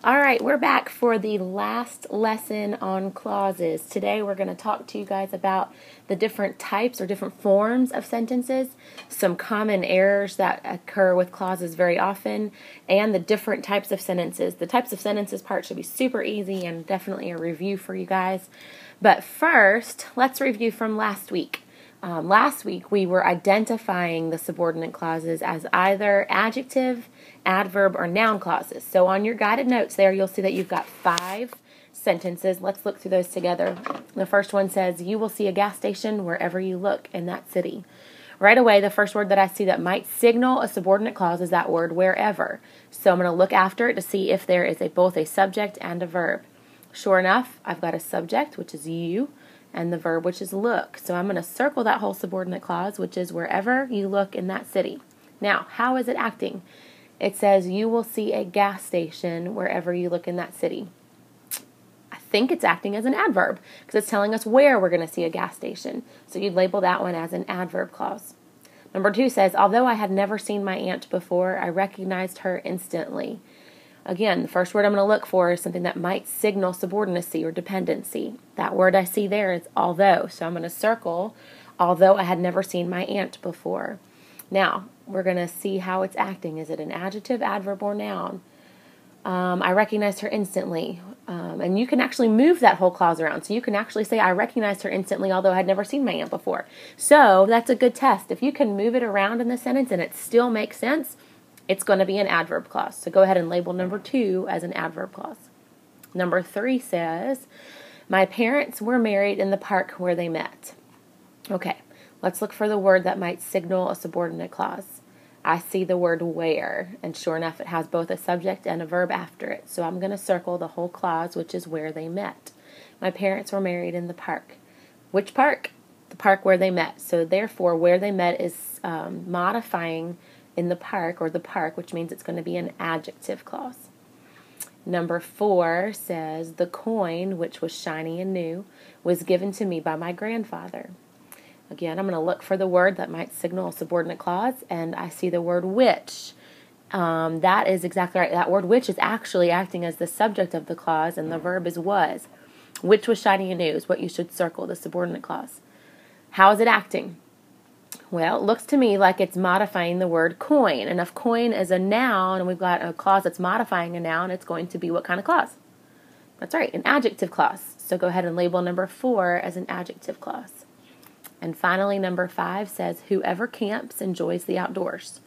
All right, we're back for the last lesson on clauses. Today we're going to talk to you guys about the different types or different forms of sentences, some common errors that occur with clauses very often, and the different types of sentences. The types of sentences part should be super easy and definitely a review for you guys. But first, let's review from last week. Last week we were identifying the subordinate clauses as either adjective, adverb, or noun clauses. So on your guided notes there, you'll see that you've got 5 sentences. Let's look through those together. The first one says, you will see a gas station wherever you look in that city. Right away, the first word that I see that might signal a subordinate clause is that word wherever. So I'm going to look after it to see if there is both a subject and a verb. Sure enough, I've got a subject, which is you, and the verb, which is look. So I'm going to circle that whole subordinate clause, which is wherever you look in that city. Now, how is it acting? It says you will see a gas station wherever you look in that city. I think it's acting as an adverb because it's telling us where we're going to see a gas station. So you'd label that one as an adverb clause. Number 2 says, although I had never seen my aunt before, I recognized her instantly. Again, the first word I'm going to look for is something that might signal subordinacy or dependency. That word I see there is although. So I'm going to circle, although I had never seen my aunt before. Now, we're going to see how it's acting. Is it an adjective, adverb, or noun? I recognized her instantly. And you can actually move that whole clause around. So you can actually say, I recognized her instantly, although I had never seen my aunt before. So that's a good test. If you can move it around in the sentence and it still makes sense, it's going to be an adverb clause. So go ahead and label number 2 as an adverb clause. Number 3 says, my parents were married in the park where they met. Okay, let's look for the word that might signal a subordinate clause. I see the word where, and sure enough, it has both a subject and a verb after it. So I'm going to circle the whole clause, which is where they met. My parents were married in the park. Which park? The park where they met. So therefore, where they met is modifying in the park, or the park, which means it's going to be an adjective clause. Number 4 says, the coin, which was shiny and new, was given to me by my grandfather. Again, I'm going to look for the word that might signal a subordinate clause, and I see the word which. That is exactly right. That word which is actually acting as the subject of the clause, and the verb is was. Which was shiny and new is what you should circle, the subordinate clause. How is it acting? Well, it looks to me like it's modifying the word coin. And if coin is a noun and we've got a clause that's modifying a noun, it's going to be what kind of clause? That's right, an adjective clause. So go ahead and label number 4 as an adjective clause. And finally, number 5 says, whoever camps enjoys the outdoors.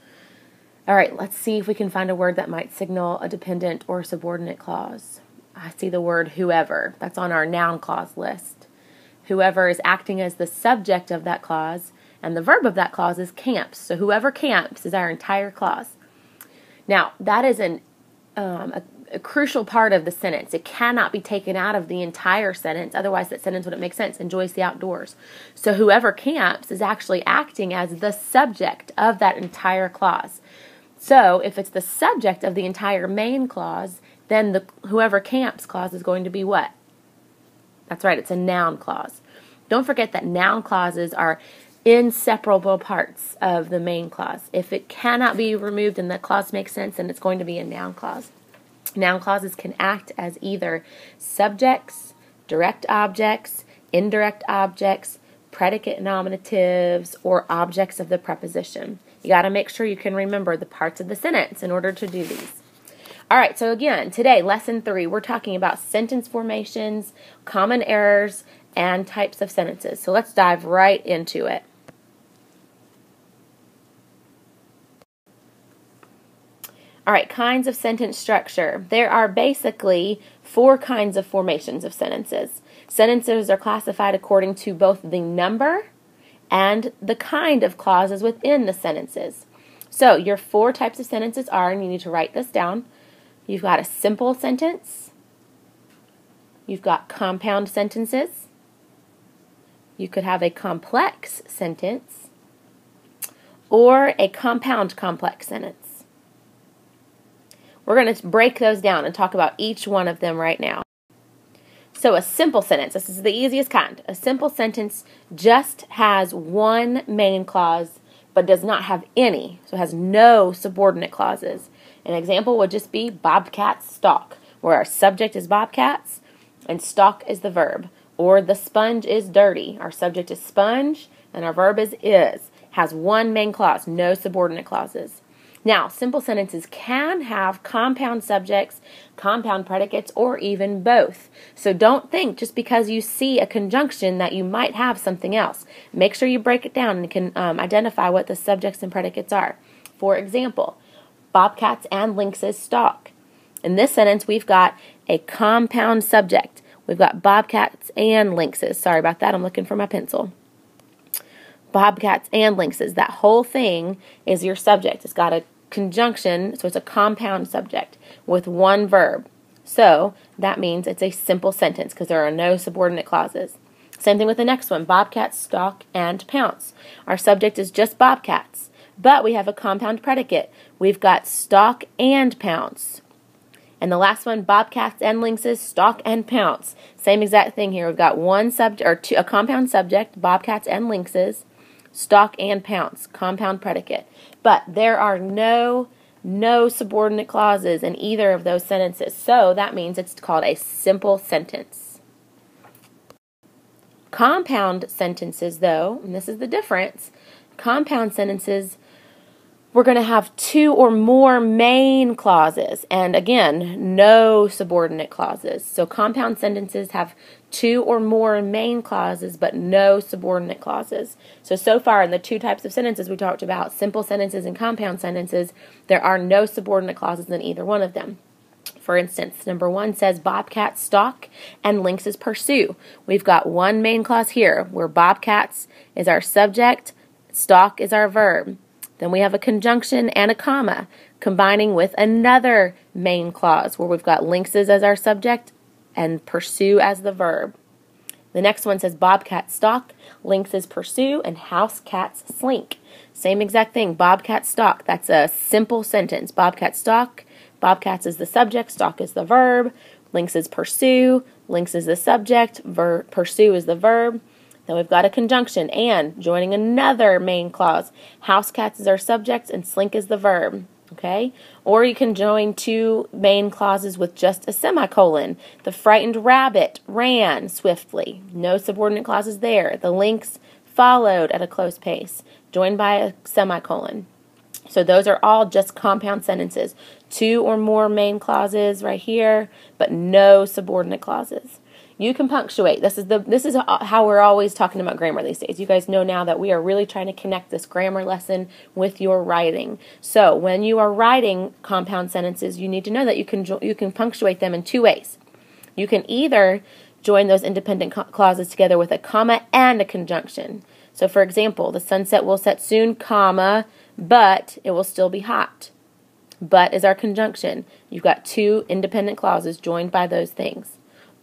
All right, let's see if we can find a word that might signal a dependent or subordinate clause. I see the word whoever. That's on our noun clause list. Whoever is acting as the subject of that clause, and the verb of that clause is camps. So whoever camps is our entire clause. Now, that is a crucial part of the sentence. It cannot be taken out of the entire sentence. Otherwise, that sentence wouldn't make sense. Enjoys the outdoors. So whoever camps is actually acting as the subject of that entire clause. So if it's the subject of the entire main clause, then the whoever camps clause is going to be what? That's right. It's a noun clause. Don't forget that noun clauses are inseparable parts of the main clause. If it cannot be removed and the clause makes sense, then it's going to be a noun clause. Noun clauses can act as either subjects, direct objects, indirect objects, predicate nominatives, or objects of the preposition. You got to make sure you can remember the parts of the sentence in order to do these. All right, so again, today, lesson 3, we're talking about sentence formations, common errors, and types of sentences. So let's dive right into it. All right, kinds of sentence structure. There are basically 4 kinds of formations of sentences. Sentences are classified according to both the number and the kind of clauses within the sentences. So your 4 types of sentences are, and you need to write this down, you've got a simple sentence, you've got compound sentences, you could have a complex sentence, or a compound complex sentence. We're going to break those down and talk about each one of them right now. So a simple sentence, this is the easiest kind. A simple sentence just has one main clause but does not have any, so it has no subordinate clauses. An example would just be bobcats stalk. where our subject is bobcats and stock is the verb. Or the sponge is dirty. Our subject is sponge and our verb is. Has one main clause, no subordinate clauses. Now, simple sentences can have compound subjects, compound predicates, or even both. So don't think just because you see a conjunction that you might have something else. Make sure you break it down and can identify what the subjects and predicates are. For example, bobcats and lynxes stalk. In this sentence, we've got a compound subject. We've got bobcats and lynxes. Sorry about that, I'm looking for my pencil. Bobcats and lynxes. That whole thing is your subject. It's got a conjunction, so it's a compound subject with one verb. So that means it's a simple sentence because there are no subordinate clauses. Same thing with the next one, bobcats stalk and pounce. Our subject is just bobcats, but we have a compound predicate. We've got stalk and pounce. And the last one, bobcats and lynxes stalk and pounce. Same exact thing here. We've got one subject or two, a compound subject, bobcats and lynxes, stalk and pounce, compound predicate. But there are no subordinate clauses in either of those sentences. So that means it's called a simple sentence. Compound sentences, though, and this is the difference, compound sentences, we're going to have two or more main clauses, and again, no subordinate clauses. So compound sentences have two or more main clauses, but no subordinate clauses. So far in the two types of sentences we talked about, simple sentences and compound sentences, there are no subordinate clauses in either one of them. For instance, number 1 says bobcats stalk and lynxes pursue. We've got one main clause here where bobcats is our subject, stalk is our verb. Then we have a conjunction and a comma combining with another main clause where we've got lynxes as our subject and pursue as the verb. The next one says bobcats stalk, lynxes pursue, and house cats slink. Same exact thing, bobcats stalk. That's a simple sentence. Bobcats stalk, bobcats is the subject, stalk is the verb. Lynxes pursue, lynx is the subject, pursue is the verb. Then we've got a conjunction, and, joining another main clause. House cats is our subject, and slink is the verb. Okay? Or you can join two main clauses with just a semicolon. The frightened rabbit ran swiftly. No subordinate clauses there. The lynx followed at a close pace, joined by a semicolon. So those are all just compound sentences. Two or more main clauses right here, but no subordinate clauses. You can punctuate. This is how we're always talking about grammar these days. You guys know now that we are really trying to connect this grammar lesson with your writing. So when you are writing compound sentences, you need to know that you can punctuate them in two ways. You can either join those independent clauses together with a comma and a conjunction. So for example, the sunset will set soon, comma, but it will still be hot. But is our conjunction. You've got two independent clauses joined by those things.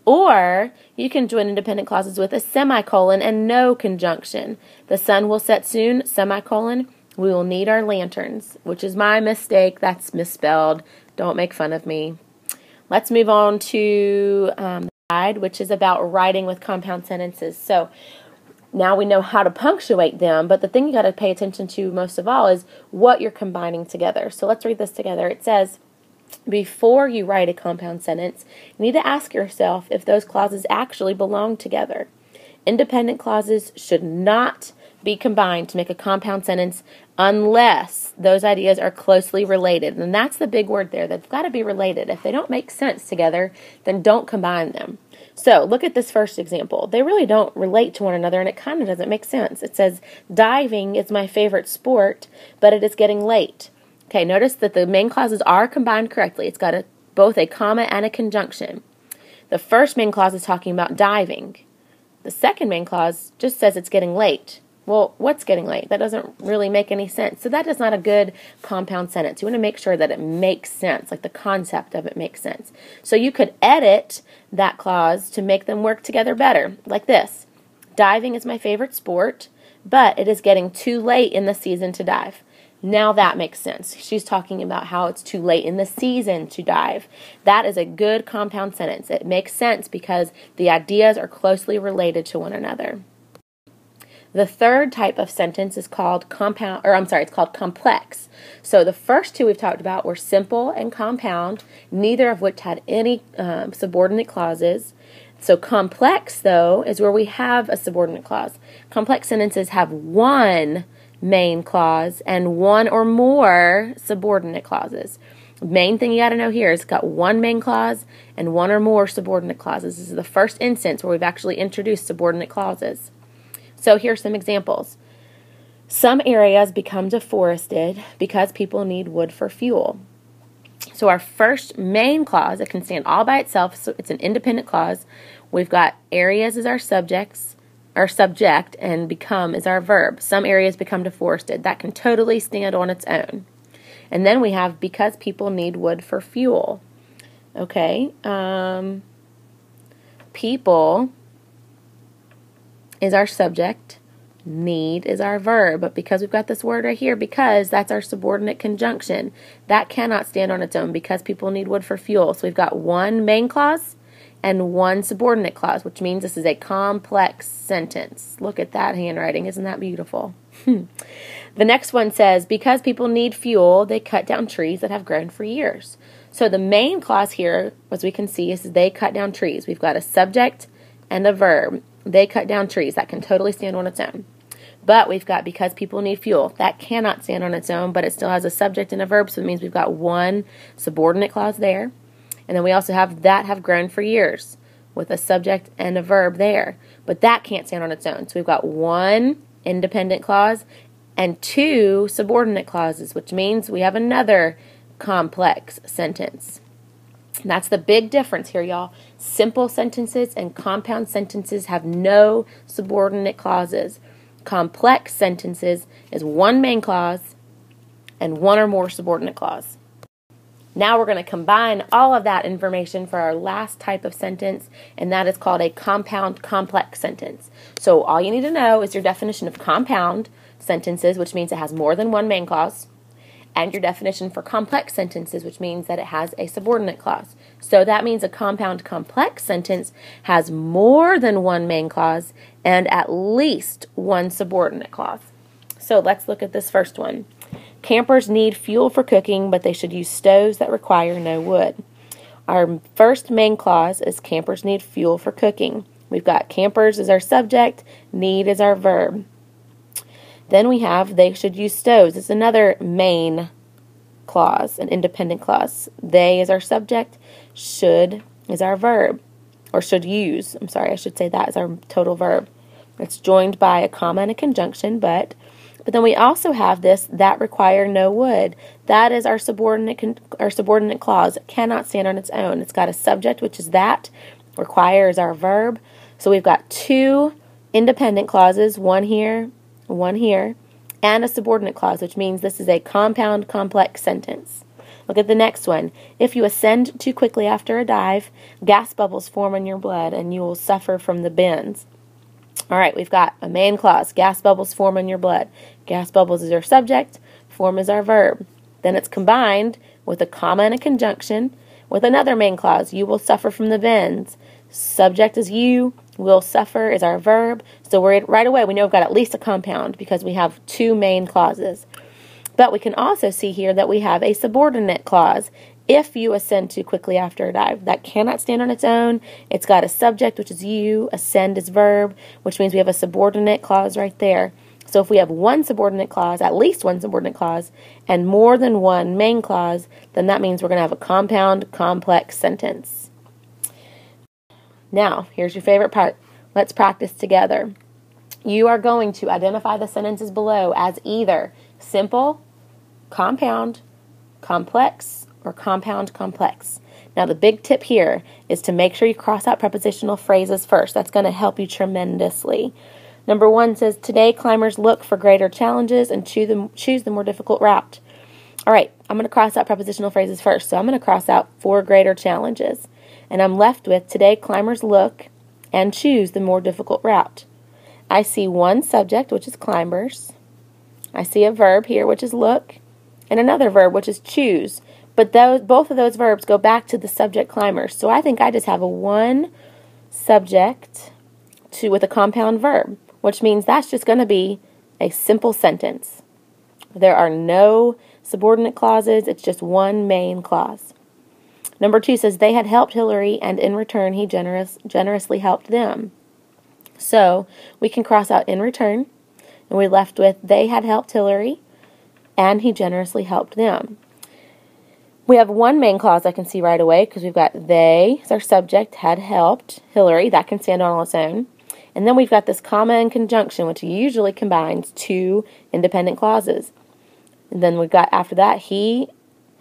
Or you can join independent clauses with a semicolon and no conjunction. The sun will set soon, semicolon. We will need our lanterns, which is my mistake. That's misspelled. Don't make fun of me. Let's move on to the guide, which is about writing with compound sentences. So now we know how to punctuate them, but the thing you got to pay attention to most of all is what you're combining together. So let's read this together. It says, before you write a compound sentence, you need to ask yourself if those clauses actually belong together. Independent clauses should not be combined to make a compound sentence unless those ideas are closely related. And that's the big word there. They've got to be related. If they don't make sense together, then don't combine them. So look at this first example. They really don't relate to one another, and it kind of doesn't make sense. It says, diving is my favorite sport, but it is getting late. Okay, notice that the main clauses are combined correctly. It's got both a comma and a conjunction. The first main clause is talking about diving. The second main clause just says it's getting late. Well, what's getting late? That doesn't really make any sense. So that is not a good compound sentence. You want to make sure that it makes sense, like the concept of it makes sense. So you could edit that clause to make them work together better, like this. Diving is my favorite sport, but it is getting too late in the season to dive. Now that makes sense. She's talking about how it's too late in the season to dive. That is a good compound sentence. It makes sense because the ideas are closely related to one another. The third type of sentence is called it's called complex. So the first two we've talked about were simple and compound, neither of which had any subordinate clauses. So complex, though, is where we have a subordinate clause. Complex sentences have one main clause and one or more subordinate clauses. Main thing you got to know here is it's got one main clause and one or more subordinate clauses. This is the first instance where we've actually introduced subordinate clauses. So here's some examples. Some areas become deforested because people need wood for fuel. So our first main clause, it can stand all by itself, so it's an independent clause. We've got areas as our subject, and become is our verb. Some areas become deforested. That can totally stand on its own. And then we have because people need wood for fuel. Okay. People is our subject. Need is our verb. But because we've got this word right here, because that's our subordinate conjunction, that cannot stand on its own because people need wood for fuel. So we've got one main clause and one subordinate clause, which means this is a complex sentence. Look at that handwriting. Isn't that beautiful? The next one says, because people need fuel, they cut down trees that have grown for years. So the main clause here, as we can see, is they cut down trees. We've got a subject and a verb. They cut down trees. That can totally stand on its own. But we've got because people need fuel. That cannot stand on its own, but it still has a subject and a verb, so it means we've got one subordinate clause there. And then we also have that have grown for years with a subject and a verb there. But that can't stand on its own. So we've got one independent clause and two subordinate clauses, which means we have another complex sentence. And that's the big difference here, y'all. Simple sentences and compound sentences have no subordinate clauses. Complex sentences is one main clause and one or more subordinate clause. Now we're going to combine all of that information for our last type of sentence, and that is called a compound complex sentence. So all you need to know is your definition of compound sentences, which means it has more than one main clause, and your definition for complex sentences, which means that it has a subordinate clause. So that means a compound complex sentence has more than one main clause and at least one subordinate clause. So let's look at this first one. Campers need fuel for cooking, but they should use stoves that require no wood. Our first main clause is campers need fuel for cooking. We've got campers as our subject, need is our verb. Then we have they should use stoves. It's another main clause, an independent clause. They is our subject, should is our verb, or should use. I should say that is our total verb. It's joined by a comma and a conjunction, but then we also have this that require no wood. That is our subordinate clause. It cannot stand on its own. It's got a subject, which is that. Require is our verb. So we've got two independent clauses, one here, and a subordinate clause, which means this is a compound complex sentence. Look at the next one. If you ascend too quickly after a dive, gas bubbles form in your blood and you will suffer from the bends. All right, we've got a main clause. Gas bubbles form in your blood. Gas bubbles is our subject. Form is our verb. Then it's combined with a comma and a conjunction with another main clause. You will suffer from the bends. Subject is you. Will suffer is our verb. So right away we know we've got at least a compound because we have two main clauses. But we can also see here that we have a subordinate clause. If you ascend too quickly after a dive. That cannot stand on its own. It's got a subject, which is you. Ascend is verb, which means we have a subordinate clause right there. So if we have one subordinate clause, at least one subordinate clause, and more than one main clause, then that means we're going to have a compound complex sentence. Now, here's your favorite part. Let's practice together. You are going to identify the sentences below as either simple, compound, complex, or compound complex. Now the big tip here is to make sure you cross out prepositional phrases first. That's going to help you tremendously. Number 1 says, today climbers look for greater challenges and choose the more difficult route. All right, I'm going to cross out prepositional phrases first. So I'm going to cross out for greater challenges. And I'm left with, today climbers look and choose the more difficult route. I see one subject, which is climbers. I see a verb here, which is look, and another verb, which is choose. But both of those verbs go back to the subject climbers. So I think I just have a one subject with a compound verb, which means that's just going to be a simple sentence. There are no subordinate clauses. It's just one main clause. Number 2 says, they had helped Hillary, and in return, he generously helped them. So we can cross out in return, and we're left with, they had helped Hillary, and he generously helped them. We have one main clause I can see right away, because we've got they as our subject, had helped Hillary. That can stand on its own. And then we've got this comma and conjunction, which usually combines two independent clauses. And then we've got, after that, he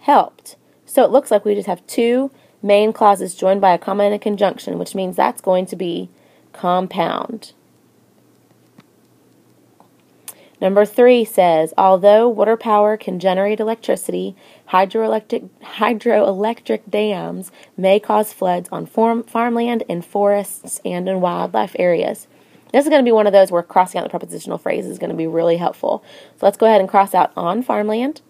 helped. So it looks like we just have two main clauses joined by a comma and a conjunction, which means that's going to be compound. Number 3 says, although water power can generate electricity, hydroelectric dams may cause floods on farmland, in forests, and in wildlife areas. This is going to be one of those where crossing out the prepositional phrase is going to be really helpful. So let's go ahead and cross out on farmland,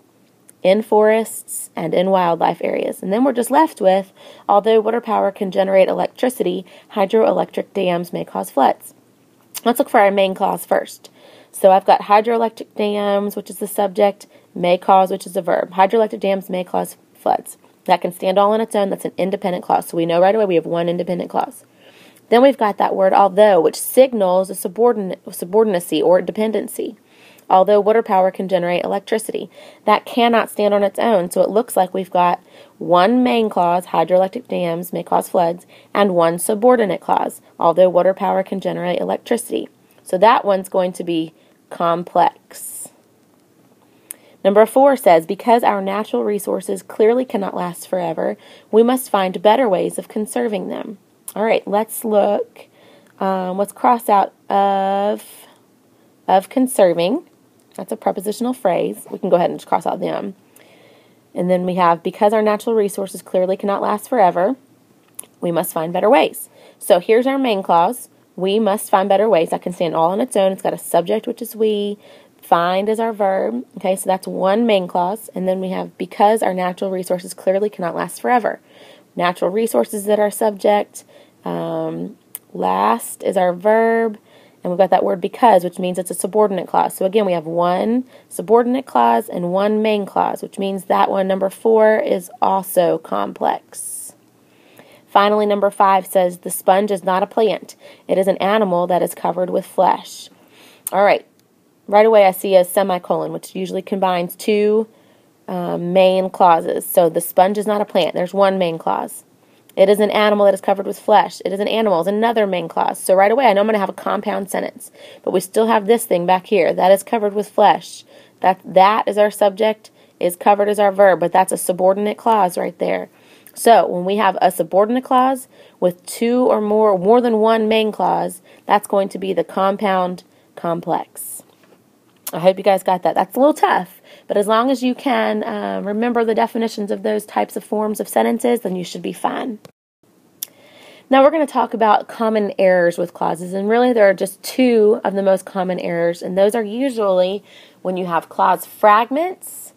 in forests, and in wildlife areas. And then we're just left with, although water power can generate electricity, hydroelectric dams may cause floods. Let's look for our main clause first. So I've got hydroelectric dams, which is the subject, may cause, which is the verb. Hydroelectric dams may cause floods. That can stand all on its own. That's an independent clause. So we know right away we have one independent clause. Then we've got that word although, which signals a subordinacy or dependency. Although water power can generate electricity, that cannot stand on its own. So it looks like we've got one main clause, hydroelectric dams may cause floods, and one subordinate clause, although water power can generate electricity. So that one's going to be complex. Number 4 says, because our natural resources clearly cannot last forever, we must find better ways of conserving them. All right, let's look. Let's cross out of conserving. That's a prepositional phrase. We can go ahead and just cross out them. And then we have, because our natural resources clearly cannot last forever, we must find better ways. So here's our main clause. We must find better ways. That can stand all on its own. It's got a subject, which is we. Find is our verb. Okay, so that's one main clause. And then we have, because our natural resources clearly cannot last forever. Natural resources is our subject. Last is our verb. And we've got that word because, which means it's a subordinate clause. So again, we have one subordinate clause and one main clause, which means that one, number 4, is also complex. Finally, number 5 says, the sponge is not a plant. It is an animal that is covered with flesh. All right. Right away, I see a semicolon, which usually combines two main clauses. So the sponge is not a plant. There's one main clause. It is an animal that is covered with flesh. It is an animal is another main clause. So right away, I know I'm going to have a compound sentence. But we still have this thing back here. That is covered with flesh. That is our subject, is covered as our verb. But that's a subordinate clause right there. So when we have a subordinate clause with two or more than one main clause, that's going to be the compound complex. I hope you guys got that. That's a little tough, but as long as you can remember the definitions of those types of forms of sentences, then you should be fine. Now we're going to talk about common errors with clauses, and really there are just two of the most common errors, and those are usually when you have clause fragments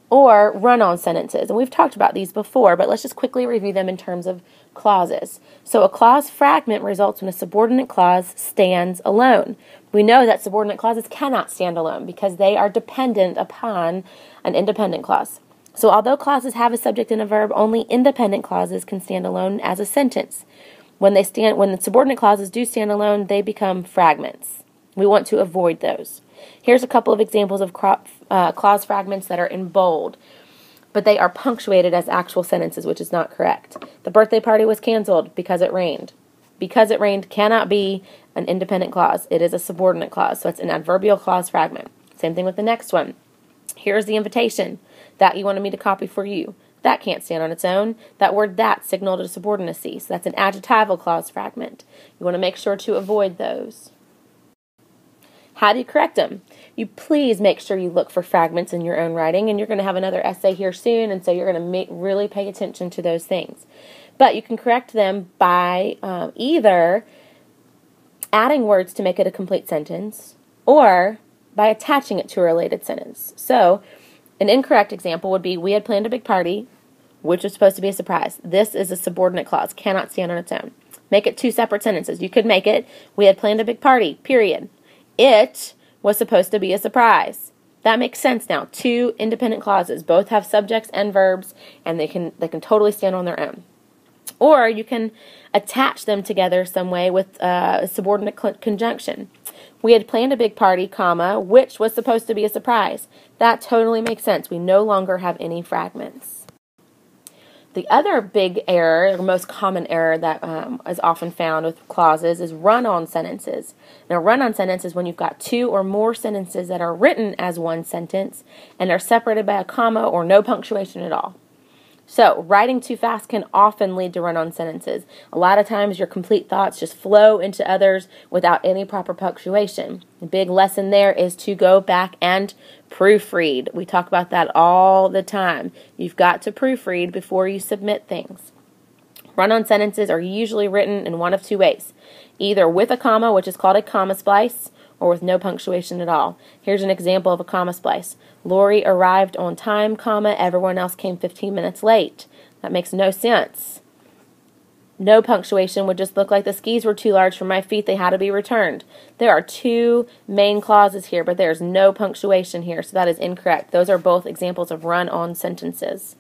or run-on sentences. And we've talked about these before, but let's just quickly review them in terms of clauses. So a clause fragment results when a subordinate clause stands alone. We know that subordinate clauses cannot stand alone because they are dependent upon an independent clause. So although clauses have a subject and a verb, only independent clauses can stand alone as a sentence. When the subordinate clauses do stand alone, they become fragments. We want to avoid those. Here's a couple of examples of clause fragments that are in bold, but they are punctuated as actual sentences, which is not correct. The birthday party was canceled because it rained. Because it rained cannot be an independent clause. It is a subordinate clause, so it's an adverbial clause fragment. Same thing with the next one. Here's the invitation that you wanted me to copy for you. That can't stand on its own. That word that signaled a subordinacy, so that's an adjectival clause fragment. You want to make sure to avoid those. How do you correct them? You please make sure you look for fragments in your own writing, and you're going to have another essay here soon, and so you're going to really pay attention to those things. But you can correct them by either adding words to make it a complete sentence or by attaching it to a related sentence. So an incorrect example would be, we had planned a big party, which was supposed to be a surprise. This is a subordinate clause, cannot stand on its own. Make it two separate sentences. You could make it, we had planned a big party, period. it was supposed to be a surprise. That makes sense now. Two independent clauses. Both have subjects and verbs, and they can totally stand on their own. Or you can attach them together some way with a subordinate conjunction. We had planned a big party, comma, which was supposed to be a surprise. That totally makes sense. We no longer have any fragments. The other big error, or most common error that is often found with clauses is run-on sentences. Now, run-on sentences is when you've got two or more sentences that are written as one sentence and are separated by a comma or no punctuation at all. So, writing too fast can often lead to run-on sentences. A lot of times your complete thoughts just flow into others without any proper punctuation. The big lesson there is to go back and proofread. We talk about that all the time. You've got to proofread before you submit things. Run-on sentences are usually written in one of two ways. Either with a comma, which is called a comma splice, or with no punctuation at all. Here's an example of a comma splice. Lori arrived on time, comma, everyone else came 15 minutes late. That makes no sense. No punctuation would just look like the skis were too large for my feet, they had to be returned. There are two main clauses here, but there's no punctuation here, so that is incorrect. Those are both examples of run-on sentences.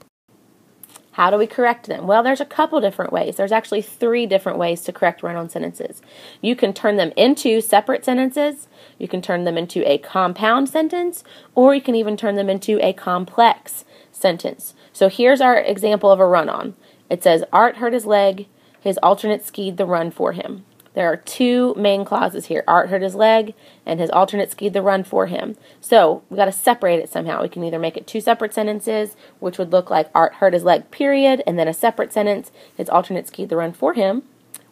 How do we correct them? Well, there's a couple different ways. There's actually 3 different ways to correct run-on sentences. You can turn them into separate sentences, you can turn them into a compound sentence, or you can even turn them into a complex sentence. So here's our example of a run-on. It says, Art hurt his leg, his alternate skied the run for him. There are 2 main clauses here. Art hurt his leg, and his alternate skied the run for him. So we've got to separate it somehow. We can either make it 2 separate sentences, which would look like Art hurt his leg, period, and then a separate sentence, his alternate skied the run for him.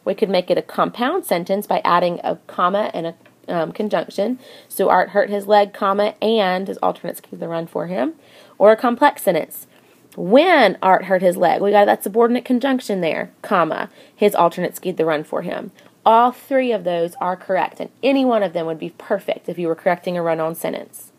We could make it a compound sentence by adding a comma and a conjunction. So Art hurt his leg, comma, and his alternate skied the run for him. Or a complex sentence. When Art hurt his leg, we got that subordinate conjunction there, comma, his alternate skied the run for him. All 3 of those are correct, and any one of them would be perfect if you were correcting a run-on sentence.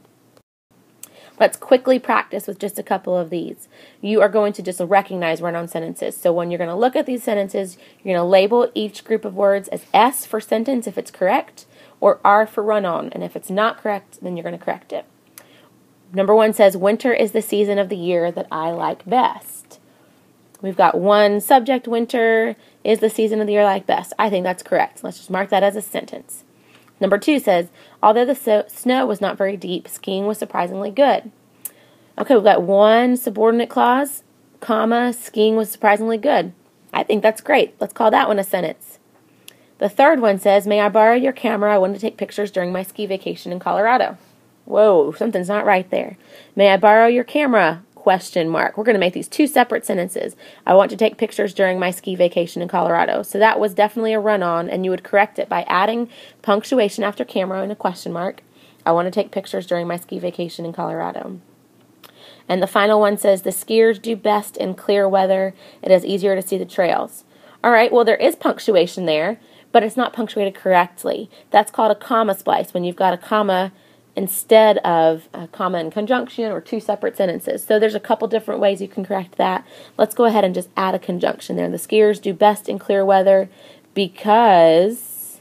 Let's quickly practice with just a couple of these. You are going to just recognize run-on sentences. So when you're going to look at these sentences, you're going to label each group of words as S for sentence if it's correct, or R for run-on, and if it's not correct, then you're going to correct it. Number 1 says, winter is the season of the year that I like best. We've got one subject, winter is the season of the year I like best. I think that's correct. Let's just mark that as a sentence. Number 2 says, although the snow was not very deep, skiing was surprisingly good. Okay, we've got one subordinate clause, comma, skiing was surprisingly good. I think that's great. Let's call that one a sentence. The third one says, may I borrow your camera? I wanted to take pictures during my ski vacation in Colorado. Whoa, something's not right there. May I borrow your camera? Question mark. We're going to make these 2 separate sentences. I want to take pictures during my ski vacation in Colorado. So that was definitely a run-on, and you would correct it by adding punctuation after camera and a question mark. I want to take pictures during my ski vacation in Colorado. And the final one says, the skiers do best in clear weather. It is easier to see the trails. All right, well, there is punctuation there, but it's not punctuated correctly. That's called a comma splice, when you've got a comma instead of a comma and conjunction or 2 separate sentences. So there's a couple different ways you can correct that. Let's go ahead and just add a conjunction there. The skiers do best in clear weather because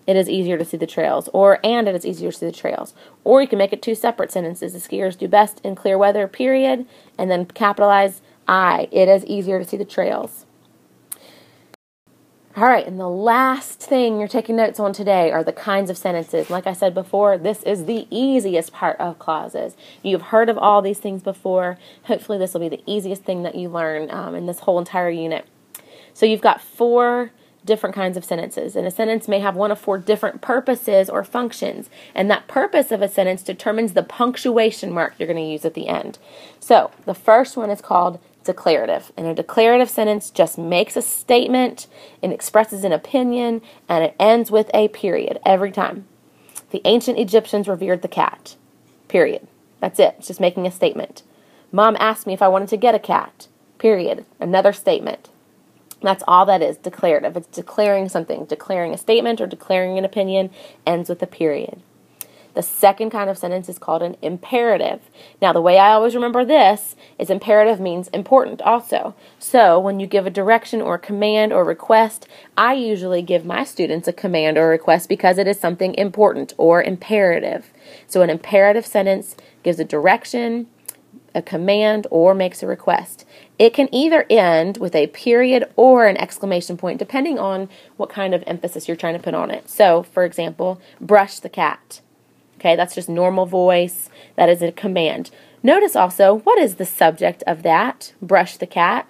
it is easier to see the trails, and it is easier to see the trails. Or you can make it 2 separate sentences. The skiers do best in clear weather, period, and then capitalize I. It is easier to see the trails. All right, and the last thing you're taking notes on today are the kinds of sentences. Like I said before, this is the easiest part of clauses. You've heard of all these things before. Hopefully this will be the easiest thing that you learn in this whole entire unit. So you've got 4 different kinds of sentences, and a sentence may have one of 4 different purposes or functions, and that purpose of a sentence determines the punctuation mark you're going to use at the end. So the first one is called declarative, and a declarative sentence just makes a statement and expresses an opinion, and it ends with a period every time. The ancient Egyptians revered the cat. Period. That's it. It's just making a statement. Mom asked me if I wanted to get a cat. Period. Another statement. That's all that is, declarative. It's declaring something. Declaring a statement or declaring an opinion ends with a period. The second kind of sentence is called an imperative. Now, the way I always remember this is imperative means important also. So when you give a direction or a command or request, I usually give my students a command or request because it is something important or imperative. So an imperative sentence gives a direction, a command, or makes a request. It can either end with a period or an exclamation point, depending on what kind of emphasis you're trying to put on it. So, for example, brush the cat. Okay, that's just normal voice. That is a command. Notice also, what is the subject of that? Brush the cat.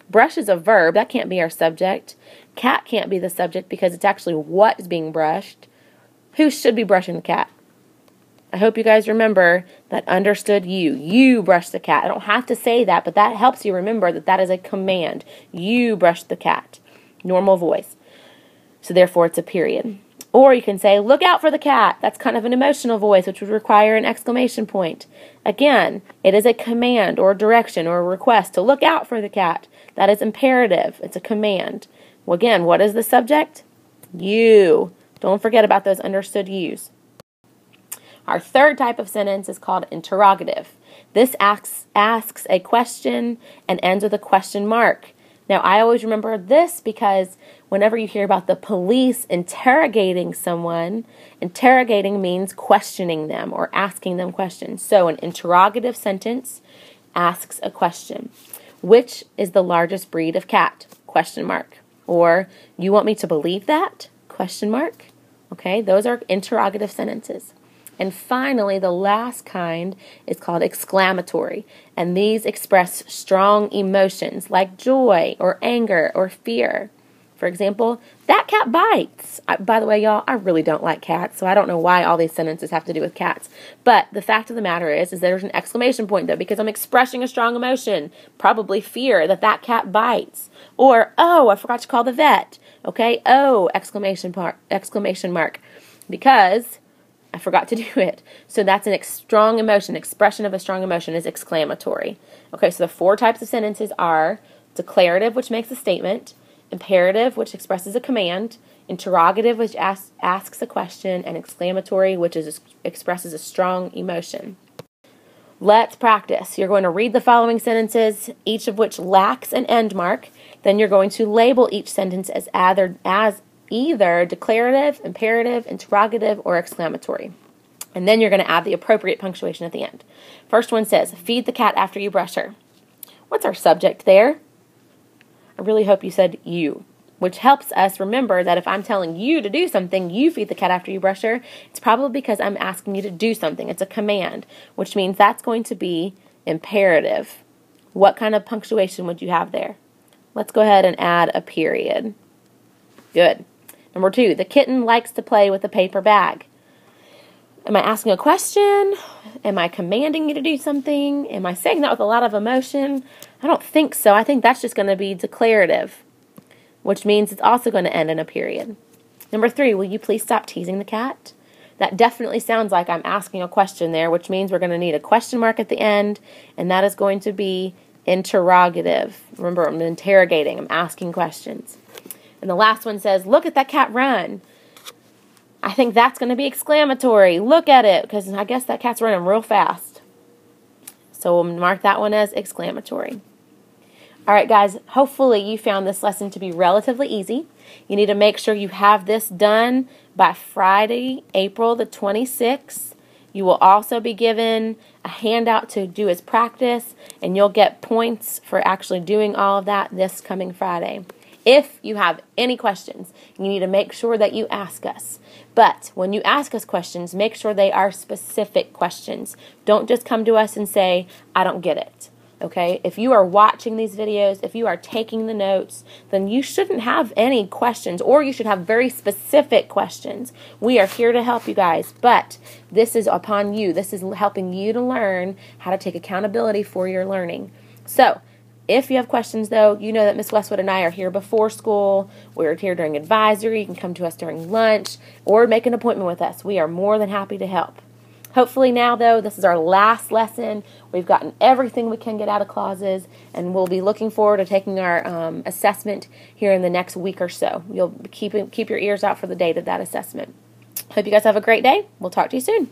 Brush is a verb. That can't be our subject. Cat can't be the subject because it's actually what is being brushed. Who should be brushing the cat? I hope you guys remember that understood you. You brush the cat. I don't have to say that, but that helps you remember that that is a command. You brush the cat. Normal voice. So therefore it's a period. Or you can say, look out for the cat. That's kind of an emotional voice, which would require an exclamation point. Again, it is a command or direction or a request to look out for the cat. That is imperative. It's a command. Well, again, what is the subject? You. Don't forget about those understood yous. Our third type of sentence is called interrogative. This asks a question and ends with a question mark. Now, I always remember this because whenever you hear about the police interrogating someone, interrogating means questioning them or asking them questions. So an interrogative sentence asks a question. Which is the largest breed of cat? Question mark. Or, you want me to believe that? Question mark. Okay, those are interrogative sentences. And finally, the last kind is called exclamatory, and these express strong emotions like joy or anger or fear. For example, that cat bites. By the way, y'all, I really don't like cats, so I don't know why all these sentences have to do with cats. But the fact of the matter is there's an exclamation point, though, because I'm expressing a strong emotion, probably fear that that cat bites. Or, oh, I forgot to call the vet. Okay, oh, exclamation mark, because I forgot to do it. So that's a strong emotion. Expression of a strong emotion is exclamatory. Okay, so the four types of sentences are declarative, which makes a statement, imperative, which expresses a command, interrogative, which asks a question, and exclamatory, which expresses a strong emotion. Let's practice. You're going to read the following sentences, each of which lacks an end mark. Then you're going to label each sentence as either declarative, imperative, interrogative, or exclamatory. And then you're going to add the appropriate punctuation at the end. First one says, feed the cat after you brush her. What's our subject there? I really hope you said you, which helps us remember that if I'm telling you to do something, you feed the cat after you brush her, it's probably because I'm asking you to do something. It's a command, which means that's going to be imperative. What kind of punctuation would you have there? Let's go ahead and add a period. Good. Number 2, the kitten likes to play with a paper bag. Am I asking a question? Am I commanding you to do something? Am I saying that with a lot of emotion? I don't think so. I think that's just going to be declarative, which means it's also going to end in a period. Number 3, will you please stop teasing the cat? That definitely sounds like I'm asking a question there, which means we're going to need a question mark at the end, and that is going to be interrogative. Remember, I'm interrogating. I'm asking questions. And the last one says, look at that cat run. I think that's going to be exclamatory. Look at it, because I guess that cat's running real fast. So we'll mark that one as exclamatory. All right, guys, hopefully you found this lesson to be relatively easy. You need to make sure you have this done by Friday, April the 26th. You will also be given a handout to do as practice, and you'll get points for actually doing all of that this coming Friday. If you have any questions, you need to make sure that you ask us. But when you ask us questions, make sure they are specific questions. Don't just come to us and say, I don't get it. Okay? If you are watching these videos, if you are taking the notes, then you shouldn't have any questions, or you should have very specific questions. We are here to help you guys, but this is upon you. This is helping you to learn how to take accountability for your learning. So, if you have questions, though, you know that Miss Westwood and I are here before school. We're here during advisory. You can come to us during lunch or make an appointment with us. We are more than happy to help. Hopefully now, though, this is our last lesson. We've gotten everything we can get out of clauses, and we'll be looking forward to taking our assessment here in the next week or so. You'll keep your ears out for the date of that assessment. Hope you guys have a great day. We'll talk to you soon.